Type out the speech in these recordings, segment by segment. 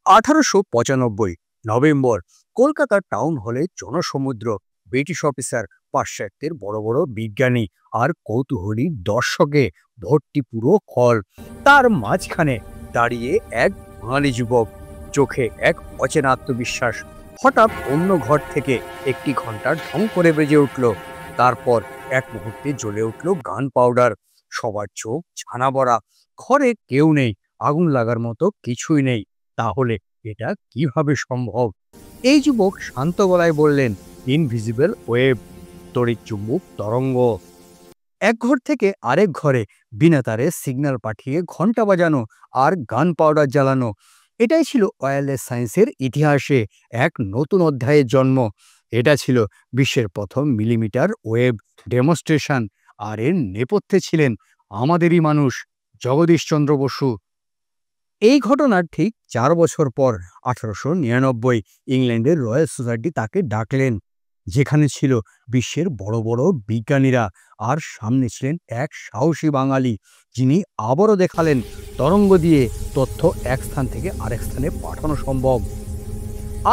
1895 November কলকাতার town হলে জনসমুদ্র, British officer, পাশ্চাত্যের বড় বড় বিজ্ঞানী আর কৌতূহলী দর্শকে ভর্তি পুরো হল। তার মাঝখানে দাঁড়িয়ে এক বাঙালি যুবক, চোখে এক অচেনা আত্মবিশ্বাস। হঠাৎ অন্য ঘর থেকে একটি ঘন্টা ঢং করে বেজে উঠল। তারপর এক মুহূর্তে জ্বলে উঠল গান পাউডার। সবার চোখ ছানা বড়া। ঘরে কেউ নেই, আগুন লাগার মতো কিছুই নেই। তাহলে এটা কিভাবে সম্ভব? এই যুবক শান্ত গলায় বললেন, ইনভিজিবল ওয়েভ, তড়িৎ চুম্বক তরঙ্গ। এক ঘর থেকে আরেক ঘরে বিনা তারে সিগন্যাল পাঠিয়ে ঘন্টা বাজানো আর গান পাউডার জ্বালানো, এটাই ছিল ওয়্যারলেস সায়েন্সের ইতিহাসে এক নতুন অধ্যায়ের জন্ম। এটা ছিল বিশ্বের প্রথম মিলিমিটার ওয়েভ ডেমনস্ট্রেশন। আর এর নেপথ্যে ছিলেন আমাদেরই মানুষ, জগদীশচন্দ্র বসু। এই ঘটনার ঠিক 4 বছর পর 1899 ইংল্যান্ডের রয়্যাল সোসাইটি তাকে ডাকলেন, যেখানে ছিল বিশ্বের বড় বড় বিজ্ঞানীরা। আর সামনে ছিলেন এক সাহসী বাঙালি, যিনি আবারও দেখালেন তরঙ্গ দিয়ে তথ্য এক স্থান থেকে আরেক স্থানে পাঠানো সম্ভব।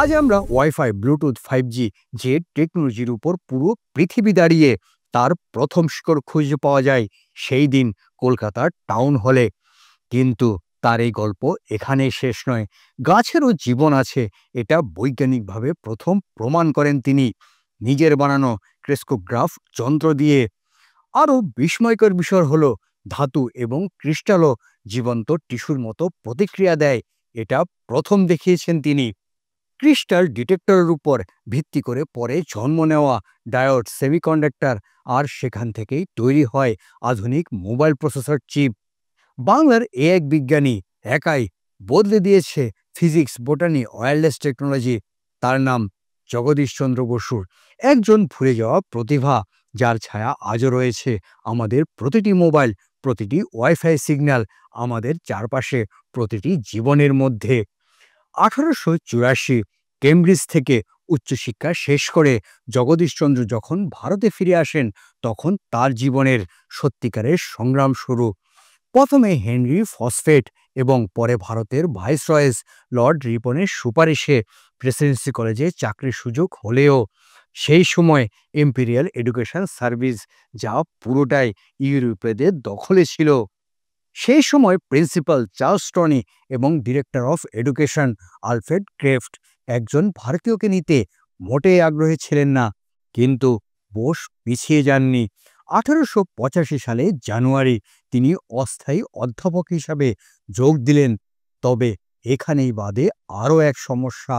আজ আমরা ওয়াইফাই, ব্লুটুথ, 5G যে টেকনোলজির উপর পুরো পৃথিবী দাঁড়িয়ে, তার প্রথম শিকড় খুঁজে পাওয়া যায় সেই দিন কলকাতার টাউন হলে। কিন্তু তার এই গল্প এখানেই শেষ নয়। গাছেরও জীবন আছে, এটা বৈজ্ঞানিকভাবে প্রথম প্রমাণ করেন তিনি, নিজের বানানো ক্রেস্কোগ্রাফ যন্ত্র দিয়ে। আরও বিস্ময়কর বিষয় হলো, ধাতু এবং ক্রিস্টালও জীবন্ত টিস্যুর মতো প্রতিক্রিয়া দেয়, এটা প্রথম দেখিয়েছেন তিনি। ক্রিস্টাল ডিটেক্টরের উপর ভিত্তি করে পরে জন্ম নেওয়া ডায়োড, সেমিকন্ডাক্টর, আর সেখান থেকেই তৈরি হয় আধুনিক মোবাইল প্রসেসর চিপ। বাংলার এক বিজ্ঞানী একাই বদলে দিয়েছে ফিজিক্স, বোটানি, ওয়্যারলেস টেকনোলজি। তার নাম জগদীশচন্দ্র বসু, একজন ভুলে যাওয়া প্রতিভা, যার ছায়া আজও রয়েছে আমাদের প্রতিটি মোবাইল, প্রতিটি ওয়াইফাই সিগন্যাল, আমাদের চারপাশে প্রতিটি জীবনের মধ্যে। 1884 কেমব্রিজ থেকে উচ্চশিক্ষা শেষ করে জগদীশচন্দ্র যখন ভারতে ফিরে আসেন, তখন তার জীবনের সত্যিকারের সংগ্রাম শুরু। প্রথমে হেনরি ফসফেট এবং পরে ভারতের ভাইসরয়েস লর্ড রিপনের সুপারিশে প্রেসিডেন্সি কলেজে চাকরির সুযোগ হলেও সেই সময় ইম্পেরিয়াল এডুকেশন সার্ভিস, যা পুরোটাই ইউরোপীয়দের দখলে ছিল। সেই সময় প্রিন্সিপাল চার্লস টনি এবং ডিরেক্টর অফ এডুকেশন আলফ্রেড ক্রেফট একজন ভারতীয়কে নিতে মোটেই আগ্রহী ছিলেন না। কিন্তু বোস পিছিয়ে যাননি। 1885 সালে জানুয়ারি তিনি অস্থায়ী অধ্যাপক হিসাবে যোগ দিলেন। তবে এখানেই বাদে আরও এক সমস্যা।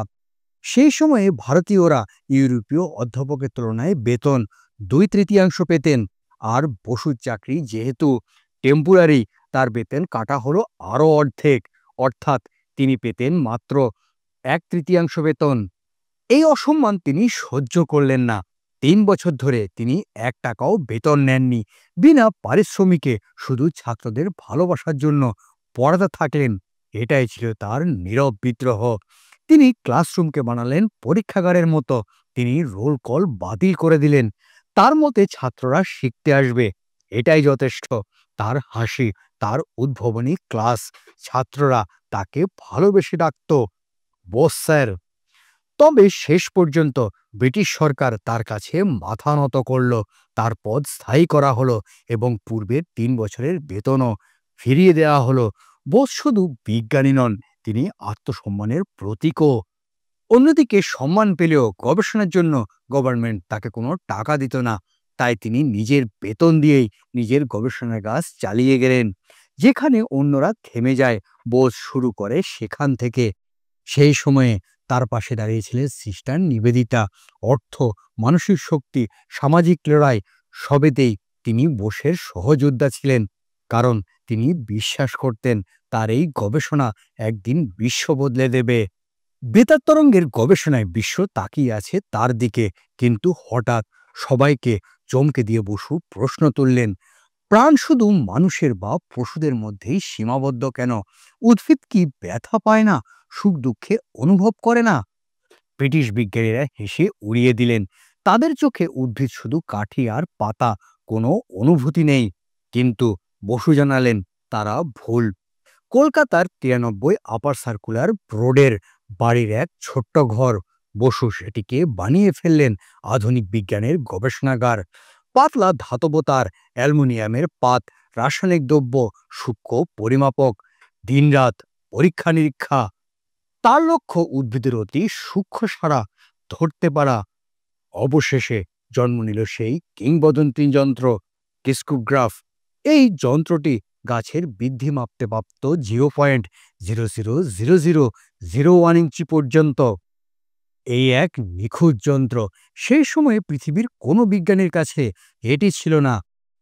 সেই সময়ে ভারতীয়রা ইউরোপীয় অধ্যাপকের তুলনায় বেতন 2/3 পেতেন। আর বসুর চাকরি যেহেতু টেম্পোরারি, তার বেতন কাটা হলো আরও অর্ধেক, অর্থাৎ তিনি পেতেন মাত্র 1/3 বেতন। এই অসম্মান তিনি সহ্য করলেন না। 3 বছর ধরে তিনি 1 টাকাও বেতন নেননি। বিনা পারিশ্রমিকে শুধু ছাত্রদের ভালোবাসার জন্য পড়াতে থাকলেন। এটাই ছিল তার নীরব বিদ্রোহ। তিনি ক্লাসরুমকে বানালেন পরীক্ষাগারের মতো। তিনি রোল কল বাতিল করে দিলেন। তার মতে ছাত্ররা শিখতে আসবে, এটাই যথেষ্ট। তার হাসি, তার উদ্ভাবনী ক্লাস, ছাত্ররা তাকে ভালোবেসে ডাকত বোস স্যার। তবে শেষ পর্যন্ত ব্রিটিশ সরকার তার কাছে মাথা নত করল। তার পদ স্থায়ী করা হলো এবং পূর্বের 3 বছরের বেতনও ফিরিয়ে দেওয়া হলো। বোস শুধু বিজ্ঞানী নন, তিনি আত্মসম্মানের প্রতীকও। অন্যদিকে সম্মান পেলেও গবেষণার জন্য গভর্নমেন্ট তাকে কোনো টাকা দিত না। তাই তিনি নিজের বেতন দিয়েই নিজের গবেষণার কাজ চালিয়ে গেলেন। যেখানে অন্যরা থেমে যায়, বোস শুরু করে সেখান থেকে। সেই সময়ে তার পাশে দাঁড়িয়েছিলেন সিস্টার নিবেদিতা। অর্থ, মানসিক শক্তি, সামাজিক লড়াই, সবেতেই তিনি বোসের সহযোদ্ধা ছিলেন। কারণ তিনি বিশ্বাস করতেন তার এই গবেষণা একদিন বিশ্ব বদলে দেবে। বেতার তরঙ্গের গবেষণায় বিশ্ব তাকিয়ে আছে তার দিকে। কিন্তু হঠাৎ সবাইকে চমকে দিয়ে বসু প্রশ্ন তুললেন, প্রাণ শুধু মানুষের বা পশুদের মধ্যেই সীমাবদ্ধ কেন? উদ্ভিদ কি ব্যথা পায় না, সুখ দুঃখে অনুভব করে না? ব্রিটিশ বিজ্ঞানীরা হেসে উড়িয়ে দিলেন। তাদের চোখে উদ্ভিদ শুধু কাঠি আর পাতা, কোনো অনুভূতি নেই। কিন্তু বসু জানালেন তারা ভুল। কলকাতার 93 আপার সার্কুলার রোডের বাড়ির এক ছোট্ট ঘর। বসু সেটিকে বানিয়ে ফেললেন আধুনিক বিজ্ঞানের গবেষণাগার। পাতলা ধাতব তার, অ্যালুমিনিয়ামের পাত, রাসায়নিক দ্রব্য, সূক্ষ্ম পরিমাপক, দিনরাত পরীক্ষা নিরীক্ষা। তার লক্ষ্য উদ্ভিদের অতি সূক্ষ্ম সারা ধরতে পারা। অবশেষে জন্ম নিল সেই কিংবদন্তি যন্ত্র ডিস্কোগ্রাফ। এই যন্ত্রটি গাছের বৃদ্ধি মাপতে প্রাপ্ত 0.000001 ইঞ্চি পর্যন্ত। এই এক নিখুঁত যন্ত্র। সেই সময়ে পৃথিবীর কোনো বিজ্ঞানীর কাছে এটি ছিল না।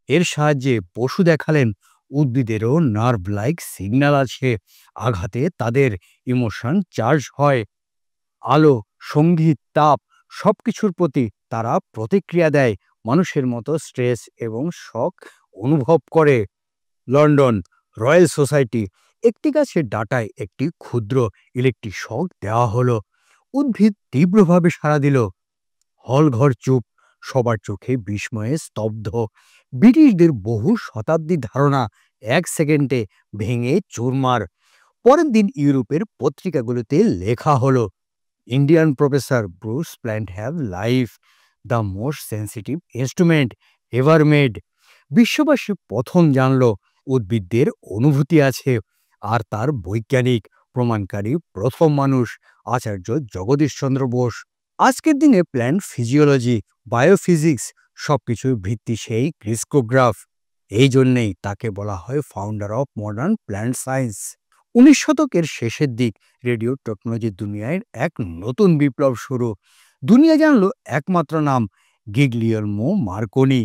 এর সাহায্যে বসু দেখালেন উদ্ভিদেরও নার্ভ লাইক সিগন্যাল আছে। আঘাতে তাদের ইমোশন চার্জ হয়। আলো, সঙ্গীত, তাপ সবকিছুর প্রতি তারা প্রতিক্রিয়া দেয়। মানুষের মতো স্ট্রেস এবং শক অনুভব করে। London royal society. একটি গাছের ডাঁটায় একটি ক্ষুদ্র ইলেকট্রিক শক দেওয়া হলো। উদ্ভিদ তীব্রভাবে সাড়া দিল। হলঘর চুপ, সবার চোখে বিস্ময়ে স্তব্ধ। ব্রিটিশদের বহু শতাব্দীর ধারণা 1 সেকেন্ডে ভেঙে চুরমার। পরের দিন ইউরোপের পত্রিকাগুলোতে লেখা হলো, Indian professor Bruce plant have life, the most sensitive instrument ever made. বিশ্ববাসী প্রথম জানল উদ্ভিদদের অনুভূতি আছে। আর তার বৈজ্ঞানিক প্রমাণকারী প্রথম মানুষ আচার্য জগদীশচন্দ্র বোস। আজকের দিনে প্ল্যান্ট ফিজিওলজি, বায়োফিজিক্স সবকিছুর ভিত্তি সেই ক্রিস্কোগ্রাফ। এই জন্যেই তাকে বলা হয় founder of modern plant science. 19 শতকের শেষের দিক রেডিও টেকনোলজির দুনিয়ায় এক নতুন বিপ্লব শুরু। দুনিয়া জানল একমাত্র নাম, Guglielmo Marconi.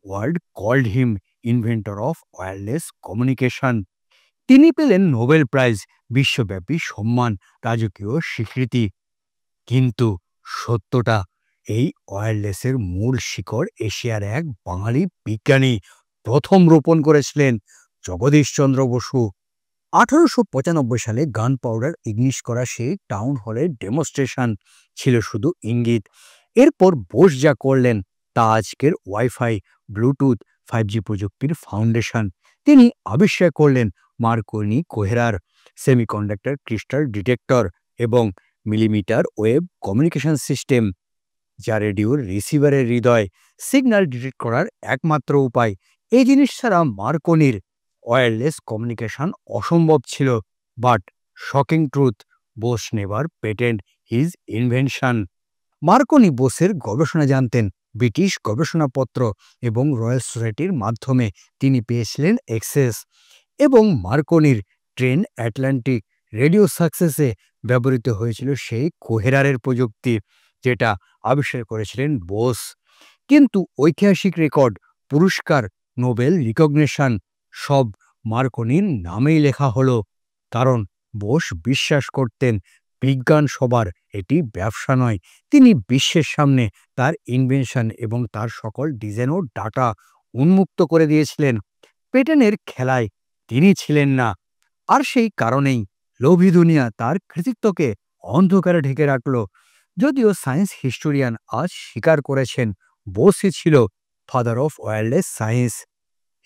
World called him inventor of wireless communication. তিনি পেলেন নোবেল প্রাইজ, বিশ্বব্যাপী সম্মান, রাজকীয় স্বীকৃতি। কিন্তু সত্যটা, এই ওয়্যারলেসের মূল শিকড় এশিয়ার এক বাঙালি বিজ্ঞানী প্রথম রোপণ করেছিলেন, জগদীশচন্দ্র বসু। 1895 সালে গান পাউডার ইগনিশ করা সেই টাউন হলের ডেমনস্ট্রেশন ছিল শুধু ইঙ্গিত। এরপর বোস যা করলেন তা আজকের ওয়াইফাই, ব্লুটুথ, 5G প্রযুক্তির ফাউন্ডেশন। তিনি আবিষ্কার করলেন মার্কনি কোহেরার সেমিকন্ডাক্টর ক্রিস্টাল ডিটেক্টর এবং মিলিমিটার ওয়েভ কমিউনিকেশন সিস্টেম, যা রেডিওর রিসিভারের হৃদয় সিগন্যাল ডিটেক্ট করার একমাত্র উপায়। এই জিনিস ছাড়া মার্কনির ওয়্যারলেস কমিউনিকেশন অসম্ভব ছিল। But shocking truth, Bose never patent his invention. Marconi বোসের গবেষণা জানতেন। ব্রিটিশ গবেষণাপত্র এবং রয়্যাল সোসাইটির মাধ্যমে তিনি পেয়েছিলেন অ্যাক্সেস। এবং মার্কনির ট্রেন অ্যাটলান্টিক রেডিও সাকসেসে ব্যবহৃত হয়েছিল সেই কোহেরারের প্রযুক্তি, যেটা আবিষ্কার করেছিলেন বোস। কিন্তু ঐতিহাসিক রেকর্ড, পুরস্কার, নোবেল রিকগনিশন সব মার্কনির নামেই লেখা হলো। কারণ বোস বিশ্বাস করতেন বিজ্ঞান সবার, এটি ব্যবসা নয়। তিনি বিশ্বের সামনে তার ইনভেনশন এবং তার সকল ডিজাইন ও ডাটা উন্মুক্ত করে দিয়েছিলেন। পেটেন্টের খেলায় তিনি ছিলেন না। আর সেই কারণেই লোভী দুনিয়া তার কৃতিত্বকে অন্ধকারে ঢেকে রাখল। যদিও সায়েন্স হিস্টোরিয়ান আজ স্বীকার করেছেন বোসই ছিল father of wireless science.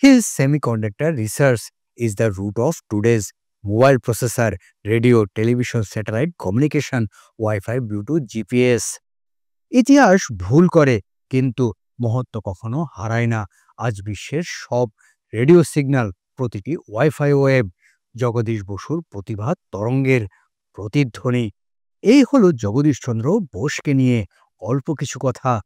His semiconductor research is the root of today's mobile processor, radio, television, satellite communication, wifi, bluetooth, GPS. ইতিহাস ভুল করে, কিন্তু মহত্ব কখনো হারায় না। আজ বিশ্বের সব রেডিও সিগন্যাল, প্রতিটি ওয়াইফাই ওয়েব জগদীশ বসুর প্রতিভা তরঙ্গের প্রতিধ্বনি। এই হলো জগদীশচন্দ্র বোসকে নিয়ে অল্প কিছু কথা।